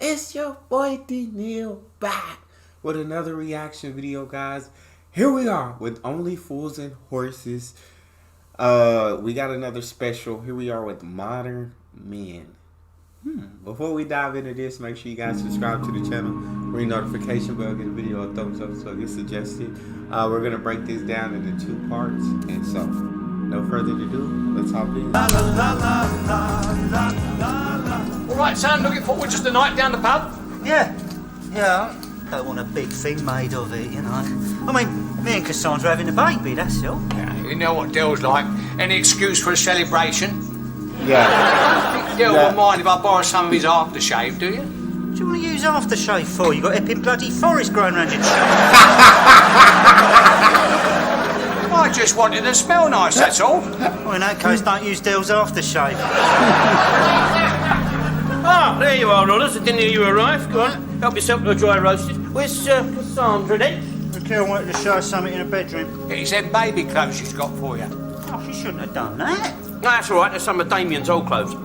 It's your boy D Neil back with another reaction video, guys. Here we are with Only Fools and Horses. We got another special. Here we are with Modern Men. Before we dive into this, make sure you guys subscribe to the channel, ring notification bell, give the video a thumbs up so it gets suggested. We're gonna break this down into 2 parts, and so no further ado, let's hop in. Alright, son, looking forward just a night down the pub? Yeah. Don't want a big thing made of it, you know. I mean, me and Cassandra having a baby, that's all. Yeah, you know what Dell's like. Any excuse for a celebration? Yeah. I don't think Dell won't mind if I borrow some of his aftershave, do you? What do you want to use aftershave for? You got epping bloody forest growing around your chin. I just wanted to smell nice, that's all. Well, in that case, don't use Dell's aftershave. Ah, there you are, Rollers. I didn't hear you arrive. Go on, help yourself to a dry roasted. Where's Cassandra then? Raquel wanted to show us something in her bedroom. It's them baby clothes she's got for you. Oh, she shouldn't have done that. No, that's all right. There's some of Damien's old clothes.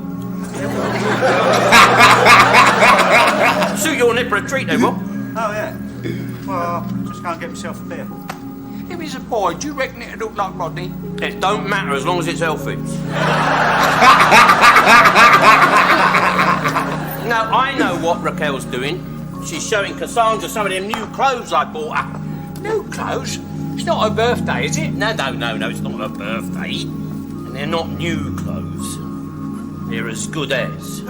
Suit your nipper a treat, then, what? Oh, yeah. Well, just can't get myself a beer. If he's a boy, do you reckon it'd look like Rodney? It don't matter as long as it's healthy. Now, I know what Raquel's doing. She's showing Cassandra some of them new clothes I bought her. New clothes? It's not her birthday, is it? No, it's not her birthday. And they're not new clothes. They're as good as.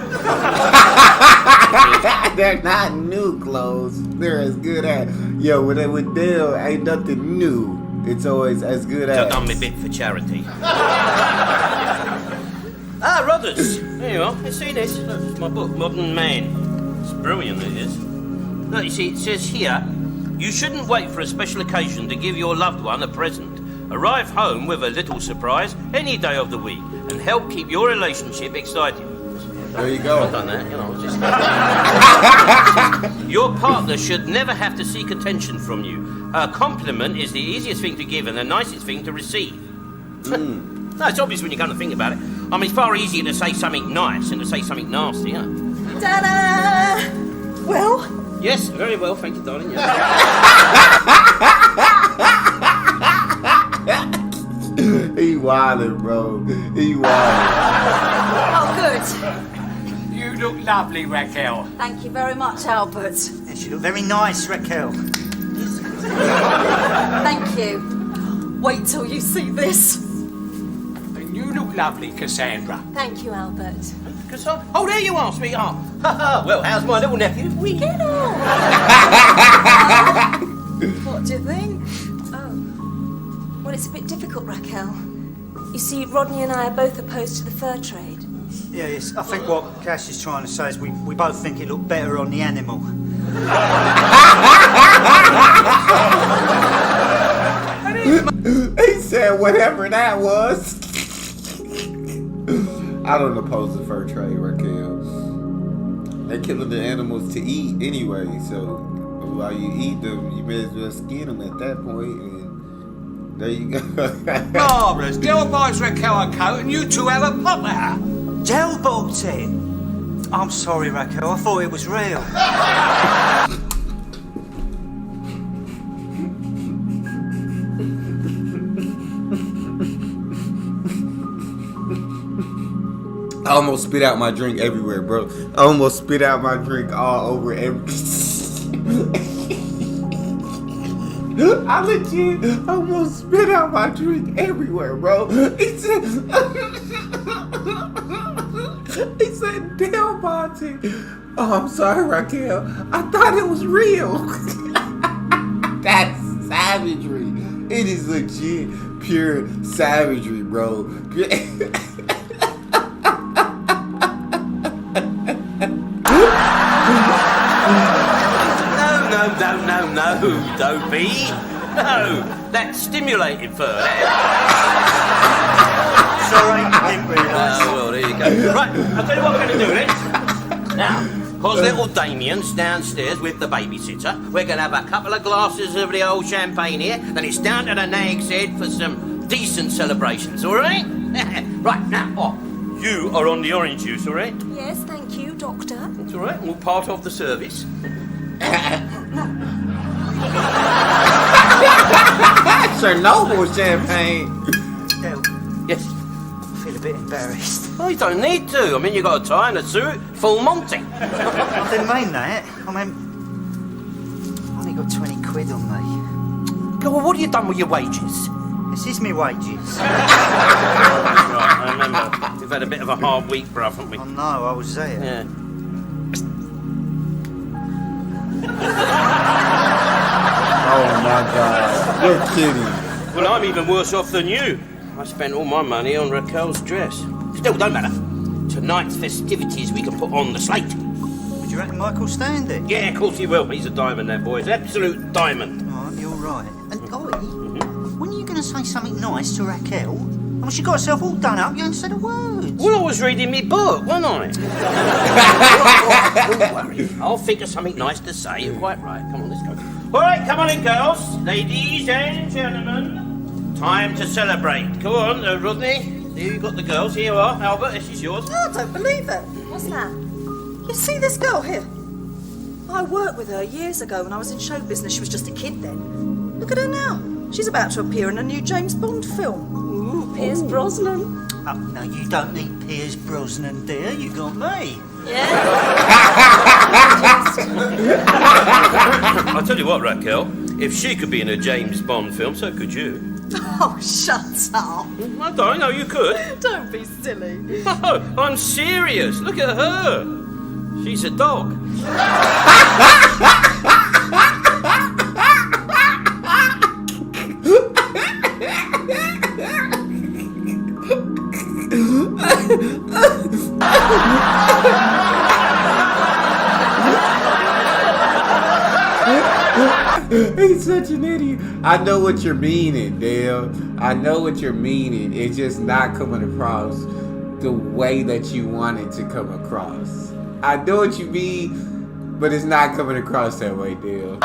They're not new clothes. They're as good as. Yo, with Dell, ain't nothing new. It's always as good as. I've done my bit for charity. Rothers. There you are. You see this? It's my book, Modern Man. It's brilliant, it is. Look, you see, it says here, you shouldn't wait for a special occasion to give your loved one a present. Arrive home with a little surprise any day of the week and help keep your relationship exciting. There you go. I've done that, you know. Just... Your partner should never have to seek attention from you. A compliment is the easiest thing to give and the nicest thing to receive. No, it's obvious when you come to think about it. I mean, it's far easier to say something nice than to say something nasty, you know. Ta-da! Well? Yes, very well, thank you, darling. Yeah. He wildin', bro. He wildin'. Oh, good. You look lovely, Raquel. Thank you very much, Albert. Yeah, she looked very nice, Raquel. Thank you. Wait till you see this. And you look lovely, Cassandra. Thank you, Albert. Cassandra? Oh, there you are, sweetheart. Well, how's my little nephew? Get on. What do you think? Oh. Well, it's a bit difficult, Raquel. You see, Rodney and I are both opposed to the fur trade. Yeah, yes. I think what Cass is trying to say is we both think it looked better on the animal. He said whatever that was. I don't oppose the fur trade, Raquel. They're killing the animals to eat anyway, so while you eat them, you may as well skin them at that point, and there you go. Marvellous. Dell buys Raquel a coat and you two have a pop at her. Dell bought it. I'm sorry, Raquel. I thought it was real. I almost spit out my drink everywhere, bro. I almost spit out my drink all over I legit almost spit out my drink everywhere, bro. He said Dell bought it. Oh, I'm sorry, Raquel. I thought it was real. That's savagery. It is legit pure savagery, bro. No, Dopey. No, that's stimulated fur. Sorry, I didn't realise. Oh, well, there you go. Right, I'll tell you what we're going to do then. Now, because little Damien's downstairs with the babysitter, we're going to have a couple of glasses of the old champagne here, then it's down to the Nag's Head for some decent celebrations, all right? Right, now, You are on the orange juice, all right? Yes, thank you, Doctor. It's all right. We'll part of the service. Chernobyl champagne. Del, Yes. I feel a bit embarrassed. Oh, you don't need to. I mean, you got a tie and a suit, full Monty. I didn't mean that. I mean, I only got 20 quid on me. Go on, what have you done with your wages? This is me wages. Right, I remember. We've had a bit of a hard week, bruv, haven't we? I know, I was there. Yeah. Oh my God, you're kidding. Well, I'm even worse off than you. I spent all my money on Raquel's dress. Still, don't matter. Tonight's festivities we can put on the slate. Would you reckon Michael'll stand it? Yeah, of course he will. He's a diamond, that boy. He's an absolute diamond. All right, you're right. And Ollie, when are you going to say something nice to Raquel? I mean, she got herself all done up, you haven't said a word. Well, I was reading me book, wasn't I? Don't worry. I'll think of something nice to say. You're quite right. Come on, let's go. All right, come on in, girls. Ladies and gentlemen. Time to celebrate. Go on, Rodney. Here you got the girls. Here you are. Albert, this is yours. I don't believe it. What's that? You see this girl here? I worked with her years ago when I was in show business. She was just a kid then. Look at her now. She's about to appear in a new James Bond film. Ooh, Pierce Brosnan. Oh, no, you don't need Piers Brosnan, dear. You got me. Yeah? I'll tell you what, Raquel. If she could be in a James Bond film, so could you. Oh, shut up. I don't know, you could. Don't be silly. Oh, I'm serious. Look at her. She's a dog. He's such an idiot. I know what you're meaning, Dale. I know what you're meaning. It's just not coming across the way that you want it to come across. I know what you mean, but it's not coming across that way, Dale.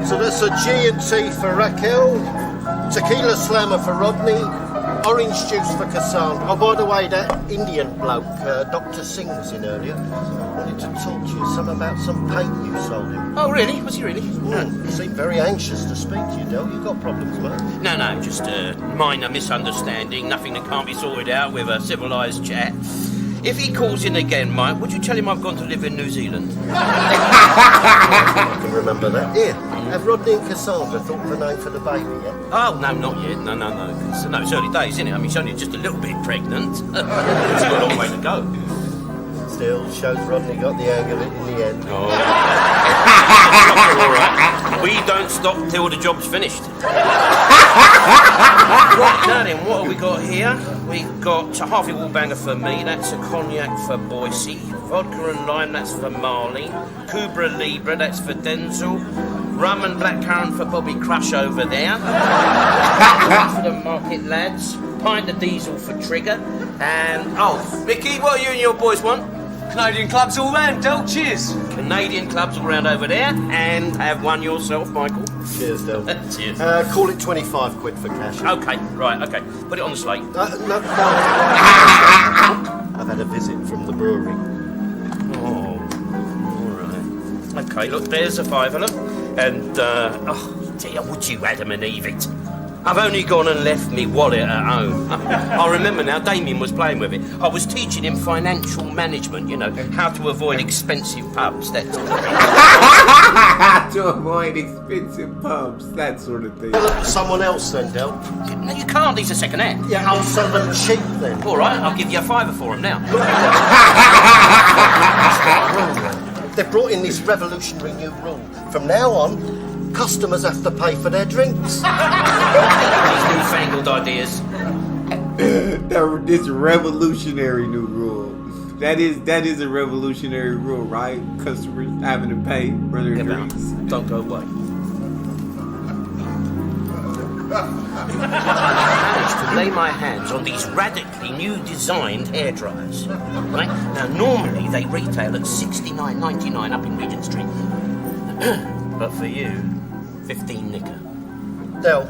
So that's a G&T for Raquel, tequila slammer for Rodney, orange juice for Cassandra. Oh, by the way, that Indian bloke, Dr. Singh, was in earlier. Wanted to talk to you some about some paint you sold him. Oh, really? Was he really? He seemed very anxious to speak to you, Del. You got problems, mate? No, just a minor misunderstanding. Nothing that can't be sorted out with a civilised chat. If he calls in again, Mike, would you tell him I've gone to live in New Zealand? I can remember that. Here, have Rodney and Cassandra thought of a name for the baby yet? Oh, no, not yet. No. No, it's early days, isn't it? I mean, she's only just a little bit pregnant. She's got a long way to go. Still, shows Rodney got the hang of it in the end. Oh. All right. We don't stop till the job's finished. Right, now then, what have we got here? We've got a Harvey Wallbanger for me, that's a cognac for Boise, vodka and lime, that's for Marley, Cubra Libra, that's for Denzel, rum and blackcurrant for Bobby Crush over there, for the market lads, pint of diesel for Trigger, and, oh, Vicky, what you and your boys want? Canadian clubs all round, Del. Cheers. Canadian clubs all round over there, and have one yourself, Michael. Cheers, Del. Cheers. Call it 25 quid for cash. Okay, right, okay. Put it on the slate. No. I've had a visit from the brewery. Oh, all right. Okay, look, there's a fiver, look. And, oh, dear, would you Adam and Eve it? I've only gone and left me wallet at home. I remember now, Damien was playing with it. I was teaching him financial management, you know, how to avoid expensive pubs, that sort of thing. To avoid expensive pubs, that sort of thing. Well, look, someone else then, Del. No, you can't, these are second hand. Yeah, I'll sell them cheap then. All right, I'll give you a fiver for them now. They've brought in this revolutionary new rule. From now on, customers have to pay for their drinks. These newfangled ideas. This revolutionary new rule. That is a revolutionary rule, right? Customers having to pay for their drinks. Don't go away. Managed to lay my hands on these radically new designed hairdryers. Right? Now, normally they retail at $69.99 up in Regent Street. But for you, 15 nicker. Del,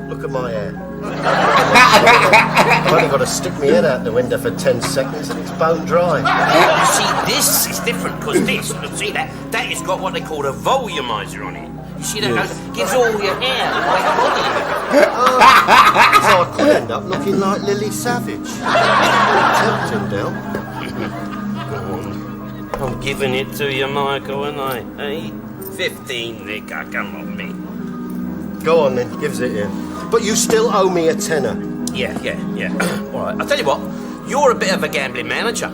look at my hair. I've only got to stick my head out the window for 10 seconds and it's bone dry. You see, this is different because this, see that has got what they call a volumizer on it. You see that gives all your hair like a body. So I could end up looking like Lily Savage. Tempting, Del. Go on. I'm giving it to you, Michael, and I, eh? 15 nicker, come on me. Go on then, gives it here. But you still owe me a tenner. Yeah. All right, I'll tell you what, you're a bit of a gambling manager.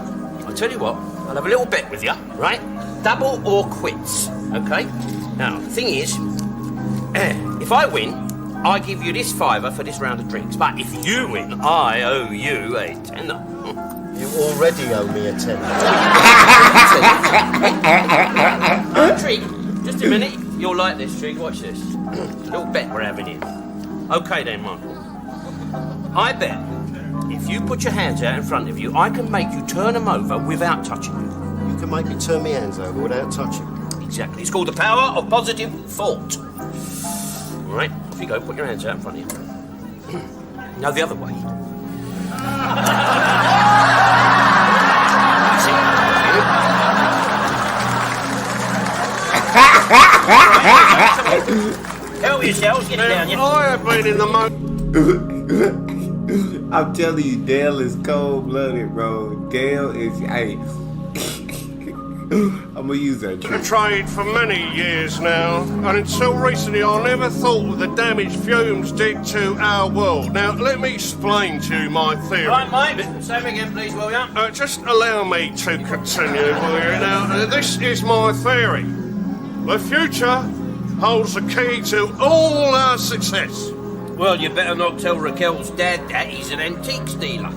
I'll tell you what, I'll have a little bet with you, right? Double or quits, okay? Now, the thing is, if I win, I give you this fiver for this round of drinks. But if you win, I owe you a tenner. You already owe me a tenner. Trig, just a minute. You'll like this, Trig. Watch this. Little bet we're having here. Okay then, Michael. I bet if you put your hands out in front of you, I can make you turn them over without touching you. You can make me turn my hands over without touching. Exactly. It's called the power of positive thought. All right, off you go. Put your hands out in front of you. Now the other way. Help yourselves, get it down, yeah. I have been in the I'm telling you, Dale is cold-blooded, bro. Dale is, hey. I'm gonna use that trick. Trade for many years now, and until recently I never thought of the damage fumes did to our world. Now, let me explain to you my theory. Right, mate. Say it again, please, will you? Just allow me to continue, will you? Now, this is my theory. The future holds the key to all our success. Well, you better not tell Raquel's dad that he's an antiques dealer.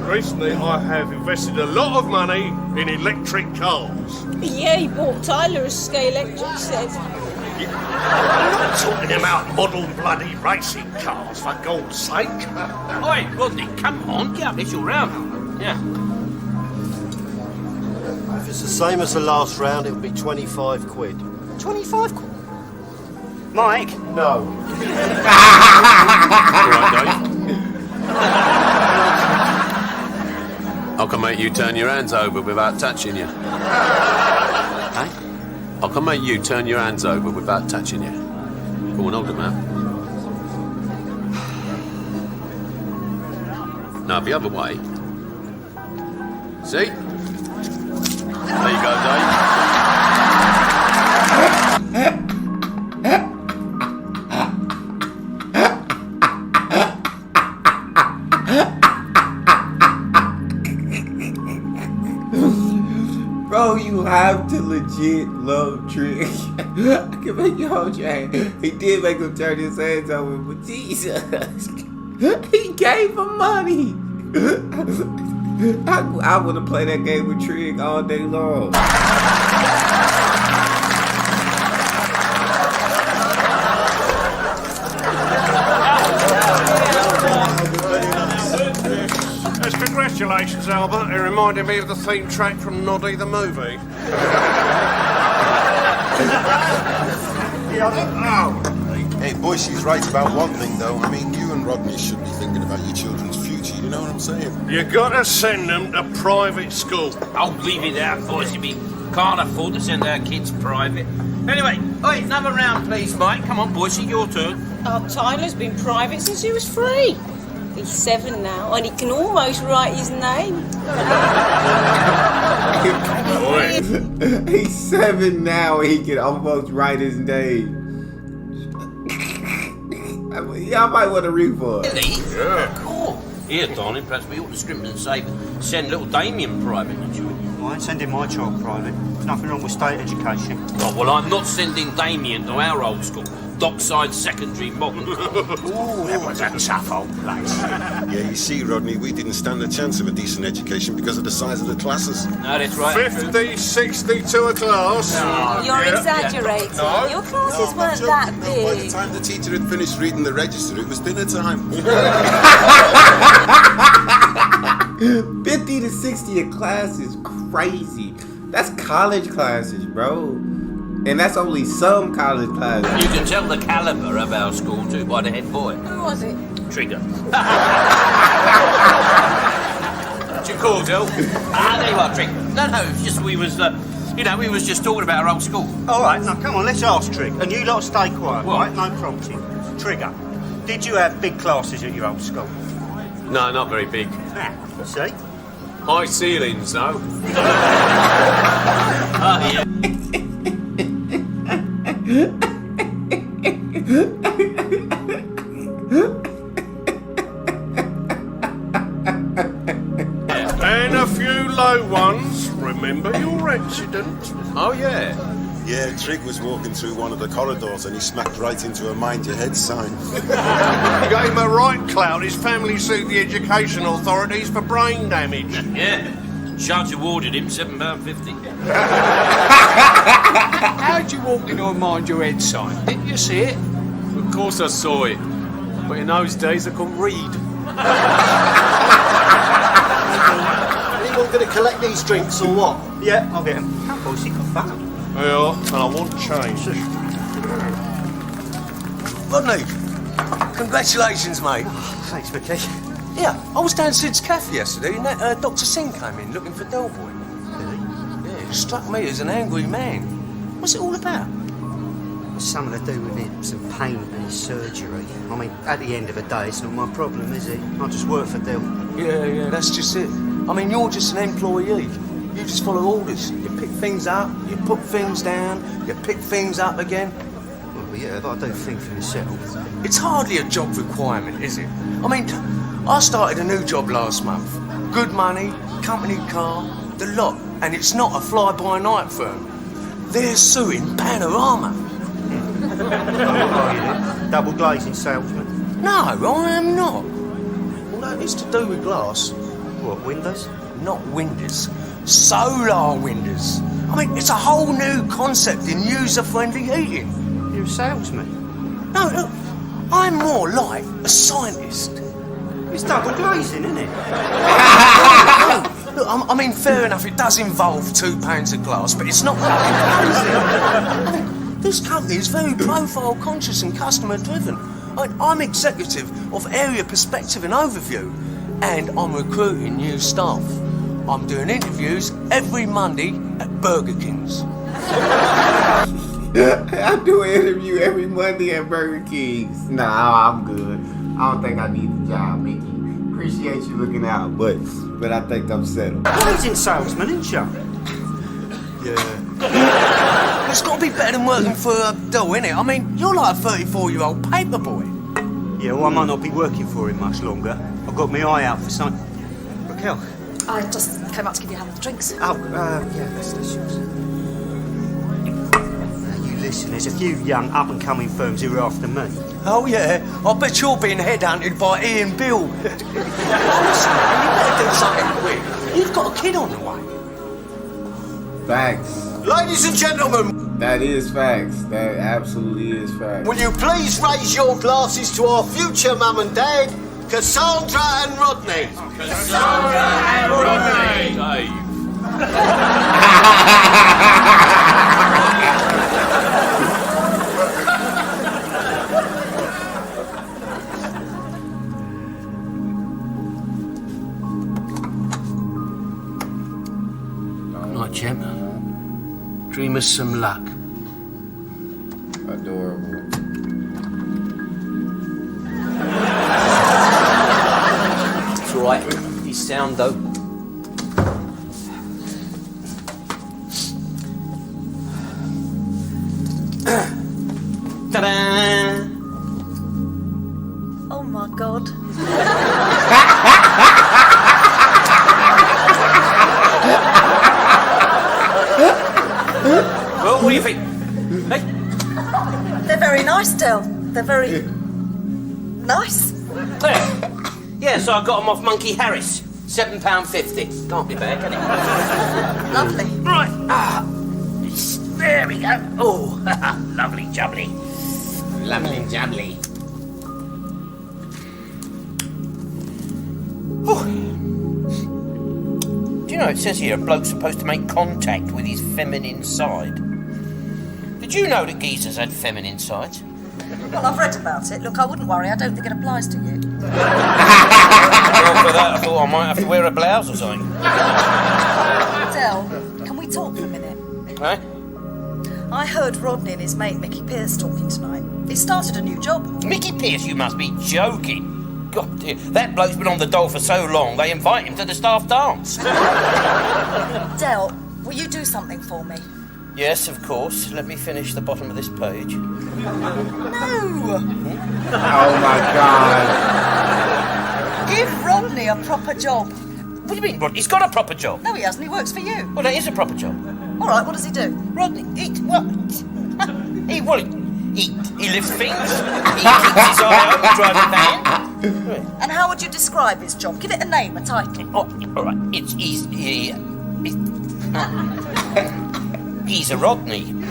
Recently, I have invested a lot of money in electric cars. Yeah, he bought Tyler a Sky Electric set. I'm not talking about model bloody racing cars, for God's sake. Oi, Rodney, come on, get up this your round. Yeah. If it's the same as the last round, it'll be 25 quid. 25 quid? Mike? No. I can make you turn your hands over without touching you. Hey? I can make you turn your hands over without touching you. Go on, hold them out. Now, the other way. See? There you go, Dave. Bro, you have to legit love Trick. I can make you hold your hand. He did make him turn his hands over, but Jesus. He gave him money. I want to play that game with Trig all day long. Congratulations, Albert. It reminded me of the theme track from Noddy the movie. Hey, boy, she's right about one thing, though. I mean, you and Rodney should be thinking about your children's future. You know what I'm saying? You gotta send them to private school. I'll leave it out, boys. We can't afford to send our kids private. Anyway, oi, another round, please, Mike. Come on, boys, it's your turn. Oh, Tyler's been private since he was 3. He's 7 now, and he can almost write his name. He's 7 now, and he can almost write his name. Y'all might want to read for it. Really? Yeah. Cool. Here, darling, perhaps we ought to scrimp and save and send little Damien private, don't you? I ain't sending my child private. There's nothing wrong with state education. Oh, well, I'm not sending Damien to our old school, Dockside Secondary Modern. Ooh, that was a tough old place. Yeah, you see, Rodney, we didn't stand a chance of a decent education because of the size of the classes. No, that's right. 50, 60 to a class. You're exaggerating. No. Your classes I'm weren't joking. that No, by the big. time the teacher had finished reading the register, it was dinner time. 50 to 60 a class is crazy. That's college classes, bro. And that's only some college classes. You can tell the caliber of our school, too, by the head boy. Who was it? Trigger. What's your call, Dill? There you are, Trigger. No, it's just we was just talking about our old school. All right, now come on, let's ask Trig. And you lot stay quiet, What? right? No prompting. Trigger, did you have big classes at your old school? No, not very big. Nah, see? High ceilings, though. Oh, yeah. And a few low ones. Remember your accident. Oh, yeah. Yeah, Trig was walking through one of the corridors and he smacked right into a mind your head sign. Gave him a right clout. His family sued the education authorities for brain damage. Yeah. Judge awarded him £7.50. How'd you walk into a mind your head sign? Didn't you see it? Of course I saw it. But in those days I couldn't read. Anyone going to collect these drinks or what? Yeah, I'll get him. How boys, he got fat. Yeah, and I want change. Rodney, congratulations, mate. Thanks, Vicky. Yeah, I was down Sid's Cafe yesterday and that Dr. Singh came in looking for Delboy. Really? Yeah, he struck me as an angry man. What's it all about? It's something to do with it, some pain and his surgery. I mean, at the end of the day, it's not my problem, is it? I just work for Dill. Yeah, that's just it. I mean, you're just an employee. You just follow orders. You pick things up, you put things down, you pick things up again. Well, yeah, but I do think for myself. It's hardly a job requirement, is it? I mean, I started a new job last month. Good money, company car, the lot. And it's not a fly-by-night firm. They're suing Panorama. What are you then? Double glazing salesman? No, I am not. Well, it's to do with glass. What, windows? Not windows. Solar windows. I mean, it's a whole new concept in user-friendly heating. You're a salesman? No, look, I'm more like a scientist. It's double glazing, isn't it? Look, I mean, fair enough, it does involve 2 pounds of glass, but it's not double glazing. I mean, this company is very profile conscious and customer driven. I'm executive of Area Perspective and Overview, and I'm recruiting new staff. I'm doing interviews every Monday at Burger King's. I do an interview every Monday at Burger King's. Nah, I'm good. I don't think I need the job, Mickey. Appreciate you looking out, but I think I'm settled. Glazing salesman, isn't you? Yeah. It's got to be better than working for a doll, innit? I mean, you're like a 34-year-old paperboy. Yeah, well, I might not be working for him much longer. I've got my eye out for something. Raquel? I just came out to give you a hand with the drinks. Oh, yeah, that's yours. Now, you listen, there's a few young up-and-coming firms who are after me. Oh, yeah? I bet you're being headhunted by Ian Bill. Listen, man, you better do something quick. You've got a kid on the way. Facts. Ladies and gentlemen, That is facts. That absolutely is facts. will you please raise your glasses to our future mum and dad, Cassandra and Rodney? Dave. Night, champ. Dream us some luck. Adorable. It's all right. He's sound, though. Ta-da! Oh my God. Yes, Del. They're very nice. Yeah, so I got them off Monkey Harris. £7.50. Can't be bad, can it? Lovely. Right. There we go. Oh, lovely jubbly. Lovely jubbly. Do you know, it says here a bloke's supposed to make contact with his feminine side. Did you know that geezers had feminine sides? Well, I've read about it. Look, I wouldn't worry. I don't think it applies to you. Well, for that, I thought I might have to wear a blouse or something. Del, can we talk for a minute? Eh? I heard Rodney and his mate Mickey Pierce talking tonight. He started a new job. Mickey Pierce, you must be joking. God dear, that bloke's been on the dole for so long, they invite him to the staff dance. Del, will you do something for me? Yes, of course. Let me finish the bottom of this page. No! Oh my God. Give Rodney a proper job. What do you mean, Rodney? He's got a proper job. No, he hasn't. He works for you. Well, that is a proper job. All right, what does he do? Rodney, he lifts things. He keeps his eye open, drives a van. And how would you describe his job? Give it a name, a title. Oh, all right. He's a Rodney. Give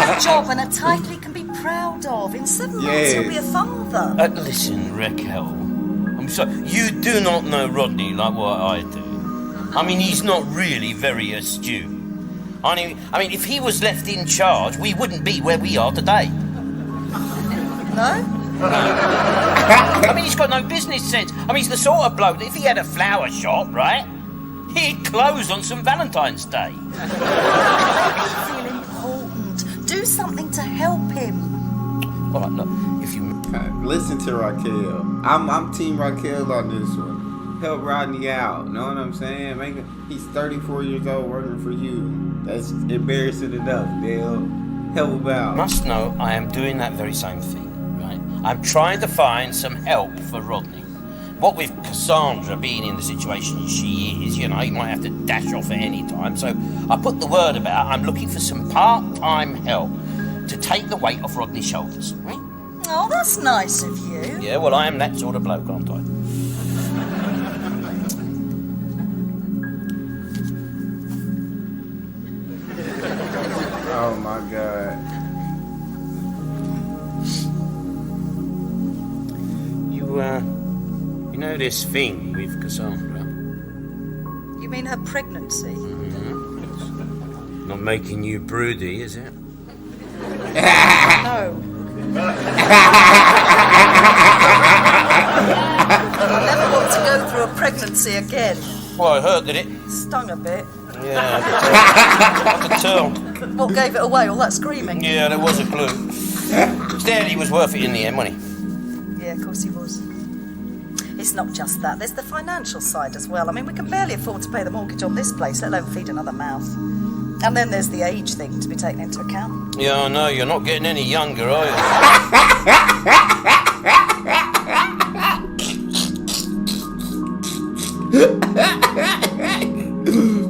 a job and a title he can be proud of. In 7 months, he'll be a father. Listen, Raquel. I'm sorry. You do not know Rodney like what I do. I mean, he's not really very astute. I mean, if he was left in charge, we wouldn't be where we are today. No? I mean, he's got no business sense. I mean, he's the sort of bloke that if he had a flower shop, right, he'd close on St. Valentine's Day. Feel important. Do something to help him. All right, look, if you... Listen to Raquel. I'm Team Raquel on this one. Help Rodney out. Know what I'm saying? He's 34 years old working for you. That's embarrassing enough, Dale. Help him out. Must know I am doing that very same thing, right? I'm trying to find some help for Rodney. What with Cassandra being in the situation she is, you know, he might have to dash off at any time. So I put the word about I'm looking for some part-time help to take the weight off Rodney's shoulders, right? Oh, that's nice of you. Yeah, well, I am that sort of bloke, aren't I? Oh my God. You know this thing with Cassandra? You mean her pregnancy? Mm-hmm. Not making you broody, is it? No. I never want to go through a pregnancy again. Well, I heard that it... Stung a bit. Yeah, I could tell. What gave it away? All that screaming? Yeah, there was a clue. Still, he was worth it in the end, wasn't he? Yeah, of course he was. It's not just that. There's the financial side as well. I mean, we can barely afford to pay the mortgage on this place, let alone feed another mouth. And then there's the age thing to be taken into account. Yeah, I know. You're not getting any younger, are you?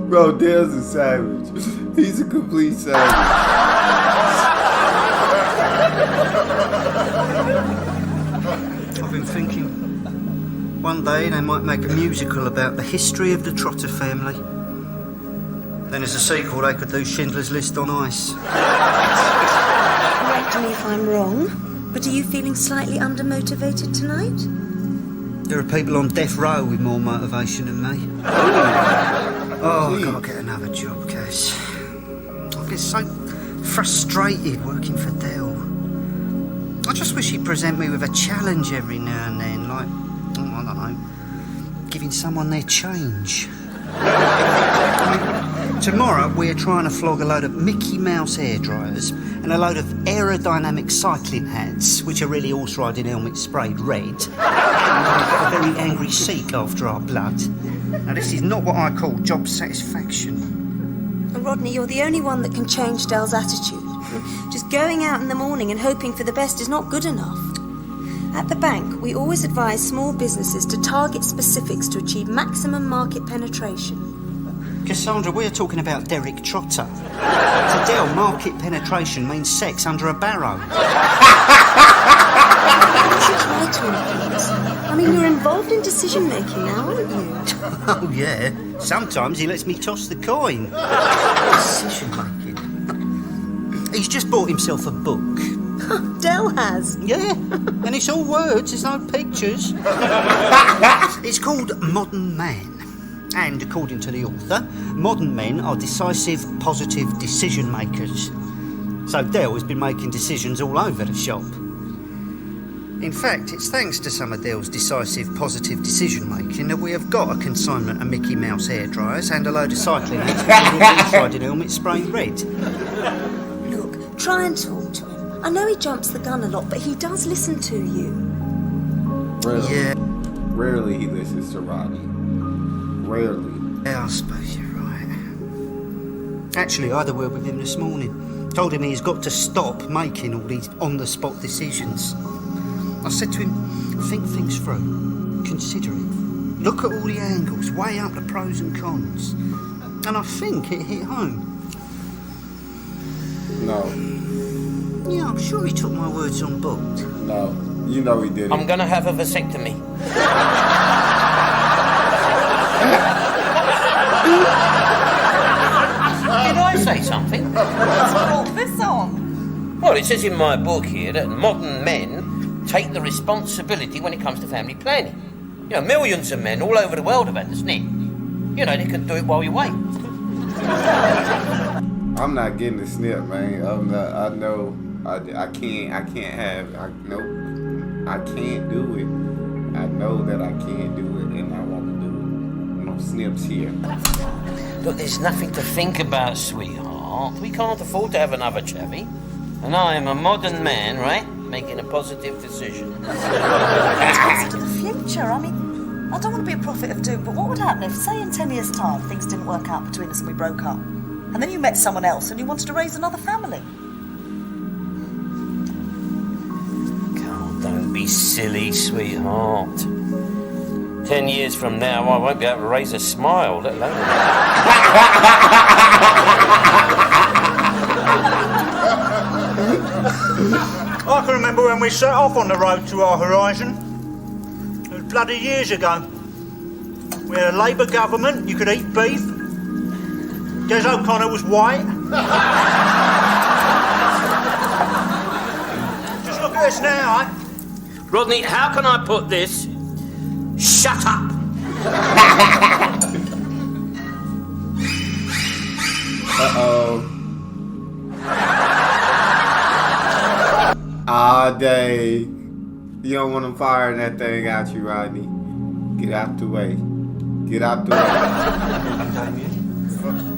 Bro, Dale's a savage. He's a complete savage. I've been thinking, one day they might make a musical about the history of the Trotter family. Then as a sequel they could do Schindler's List on ice. Correct me if I'm wrong, but are you feeling slightly undermotivated tonight? There are people on death row with more motivation than me. Oh, I've got to get another job, Cass. I get so frustrated working for Dell. I just wish he'd present me with a challenge every now and then, like, I don't know, giving someone their change. Tomorrow we're trying to flog a load of Mickey Mouse hairdryers and a load of aerodynamic cycling hats, which are really horse-riding helmets sprayed red. And we've got a very angry Sikh after our blood. Now this is not what I call job satisfaction. And Rodney, you're the only one that can change Dell's attitude. Just going out in the morning and hoping for the best is not good enough. At the bank, we always advise small businesses to target specifics to achieve maximum market penetration. Cassandra, we're talking about Derek Trotter. To Del, market penetration means sex under a barrow. You should try to influence. I mean, you're involved in decision making now, aren't you? Oh, yeah. Sometimes he lets me toss the coin. Decision making. He's just bought himself a book. Del has. Yeah, and it's all words, there's no pictures. It's called Modern Man. And according to the author, modern men are decisive, positive decision makers. So Del has been making decisions all over the shop. In fact, it's thanks to some of Del's decisive, positive decision making that we have got a consignment of Mickey Mouse hairdryers and a load of cycling hats with little helmets spraying red. Look, try and talk to him. I know he jumps the gun a lot, but he does listen to you. Rarely. Yeah. Rarely he listens to Rodney. Rarely. Yeah, I suppose you're right. Actually, I had a word with him this morning. Told him he's got to stop making all these on-the-spot decisions. I said to him, think things through, consider it, look at all the angles, weigh up the pros and cons. And I think it hit home. No. Yeah, I'm sure he took my words on board. No. You know he didn't. I'm going to have a vasectomy. Did I say something? What's brought this on? Well, it says in my book here that modern men take the responsibility when it comes to family planning. You know, millions of men all over the world have had the snip. You know, they can do it while you wait. I'm not getting the snip, man. I know. I can't have. Nope. I can't do it. I know that I can't do it, and I want to do it. No snips here. Look, there's nothing to think about, sweetheart. We can't afford to have another chavvy. And I am a modern man, right? Making a positive decision. It's to the future. I mean, I don't want to be a prophet of doom, but what would happen if, say, in 10 years' time, things didn't work out between us and we broke up? And then you met someone else and you wanted to raise another family? Oh, don't be silly, sweetheart. 10 years from now, I won't be able to raise a smile, let alone... I can remember when we set off on the road to our horizon. It was bloody years ago. We had a Labour government, you could eat beef. Des O'Connor was white. Just look at us now, eh? Rodney, how can I put this? Shut up! Uh-oh. Ah, day. You don't want them firing that thing out you, Rodney. Get out the way. Get out the way.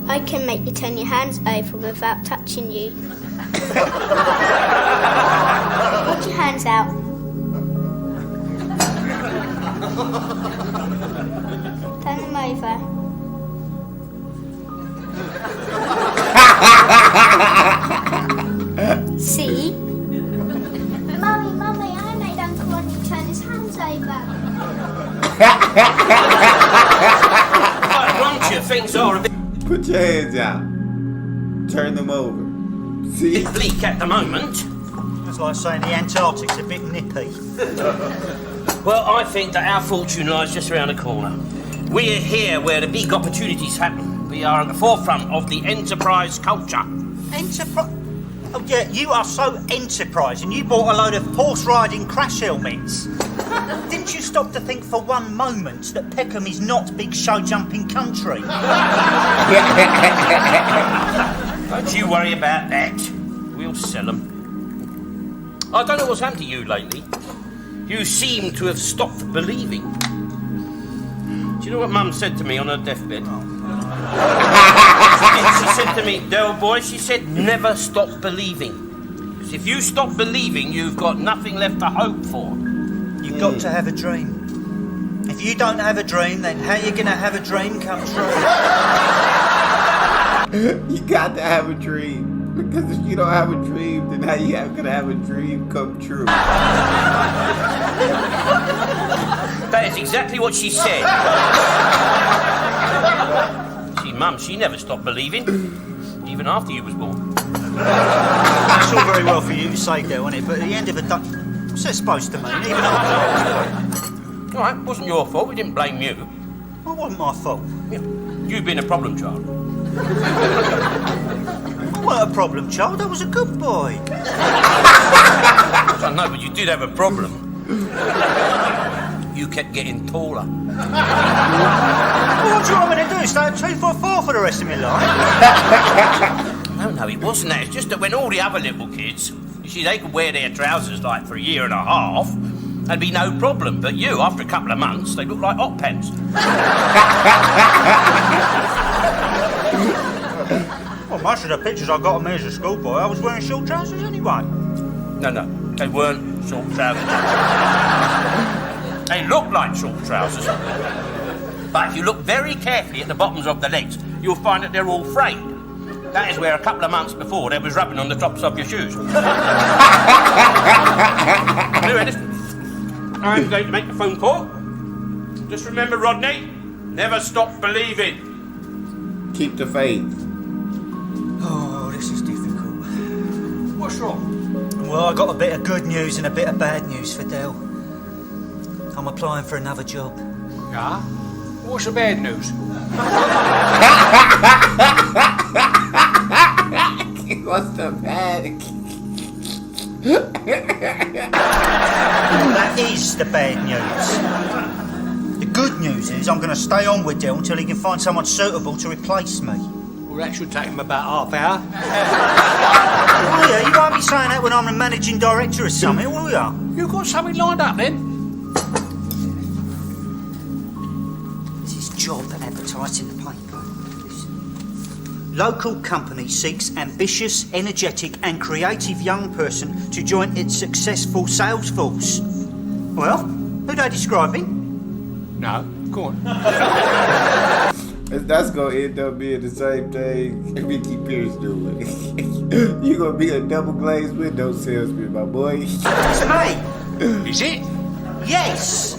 I can make you turn your hands over without touching you. Put your hands out. Turn them over. See? Mummy, I made Uncle Rodney turn his hands over. Won't you? Things are a bit... Put your hands out. Turn them over. See? bleak at the moment. That's like saying the Antarctic's a bit nippy. Well, I think that our fortune lies just around the corner. We're here where the big opportunities happen. We are at the forefront of the enterprise culture. Enterprise? Oh yeah, you are so enterprising. You bought a load of horse-riding crash helmets. Didn't you stop to think for one moment that Peckham is not big show-jumping country? Don't you worry about that. We'll sell them. I don't know what's happened to you lately. You seem to have stopped believing. Do you know what Mum said to me on her deathbed? She said to me, Del boy, she said, never stop believing. Because if you stop believing, you've got nothing left to hope for. You've got to have a dream. If you don't have a dream, then how are you going to have a dream come true? You got to have a dream. Because if you don't have a dream, then how you gonna have a dream come true? That is exactly what she said. She Mum, she never stopped believing, even after you was born. That's all very well for you to say, Del, isn't it? But at the end of the day, what's that supposed to mean? Even after All right, it wasn't your fault. We didn't blame you. it wasn't my fault. You've been a problem child. I wasn't a problem child. I was a good boy. I know, but you did have a problem. You kept getting taller. Well, what do you want me to do? Stay at 2'4" for the rest of my life? No, it wasn't that. It's just that when all the other little kids, you see, they could wear their trousers like for a year and a half, there'd be no problem. But you, after a couple of months, they look like hot pants. Well, most of the pictures I got of me as a schoolboy, I was wearing short trousers anyway. No, they weren't short trousers. They looked like short trousers. But if you look very carefully at the bottoms of the legs, you'll find that they're all frayed. That is where a couple of months before they was rubbing on the tops of your shoes. Anyway, listen. I'm going to make a phone call. Just remember, Rodney, never stop believing. Keep the faith. Oh, this is difficult. What's wrong? Well, I got a bit of good news and a bit of bad news for Del. I'm applying for another job. Yeah? What's the bad news? What's the bad? That is the bad news. The good news is I'm going to stay on with Del until he can find someone suitable to replace me. Well, that should take him about half hour. Oh, yeah, you won't be saying that when I'm the managing director of something, will you? You got something lined up then? This is job advertised in the paper. Local company seeks ambitious, energetic and creative young person to join its successful sales force. Well, who they describing? No, go on. That's gonna end up being the same thing Mickey Pierce doing. You gonna be a double glazed window salesman, my boy. It's me. Is it? Yes.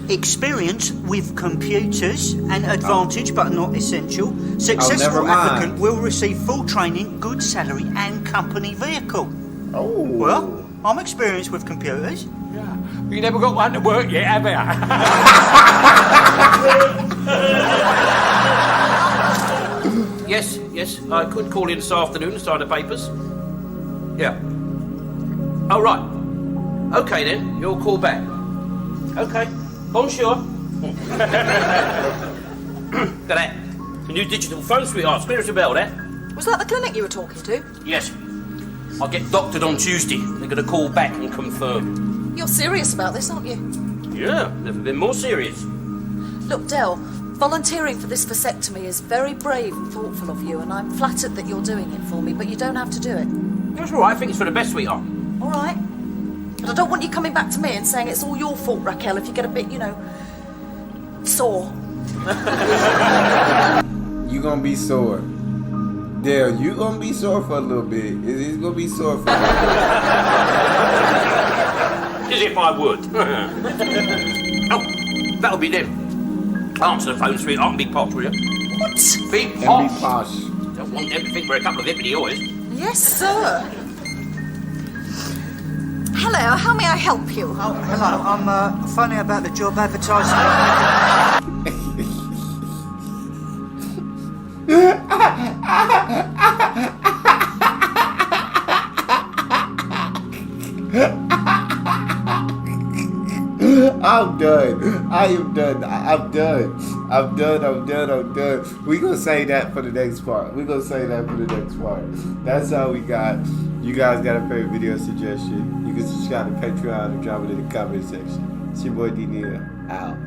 Experience with computers, an advantage but not essential. never Successful mind. applicant will receive full training, good salary and company vehicle. Oh. Well, I'm experienced with computers. Yeah. You never got one to work yet, have you? Yes, I could call in this afternoon and sign the papers. Yeah. Oh, right. Okay, then. You'll call back. Okay. Bonjour. That. The new digital phone, sweetheart. Clear as a bell, there. Was that the clinic you were talking to? Yes. I'll get doctored on Tuesday. They're going to call back and confirm. You're serious about this, aren't you? Yeah, never been more serious. Look, Del, volunteering for this vasectomy is very brave and thoughtful of you, and I'm flattered that you're doing it for me, but you don't have to do it. That's all right. I think it's for the best, sweetheart. All right? But I don't want you coming back to me and saying it's all your fault, Raquel, if you get a bit, sore. You gonna be sore. Dale, you gonna be sore for a little bit. He's gonna be sore for a little bit. As if I would. Oh, that'll be them. Answer the phone, sweetheart, and be posh, will you? What? Be And posh. be posh. Don't want them to think we're a couple of hippity boys. Yes, sir. Hello, how may I help you? Oh, hello. I'm phoning about the job advertisement. I'm done. I am done. I'm done. We gonna say that for the next part. That's all we got. You guys got a favorite video suggestion? You can subscribe to Patreon and drop it in the comment section. It's your boy D Neal out.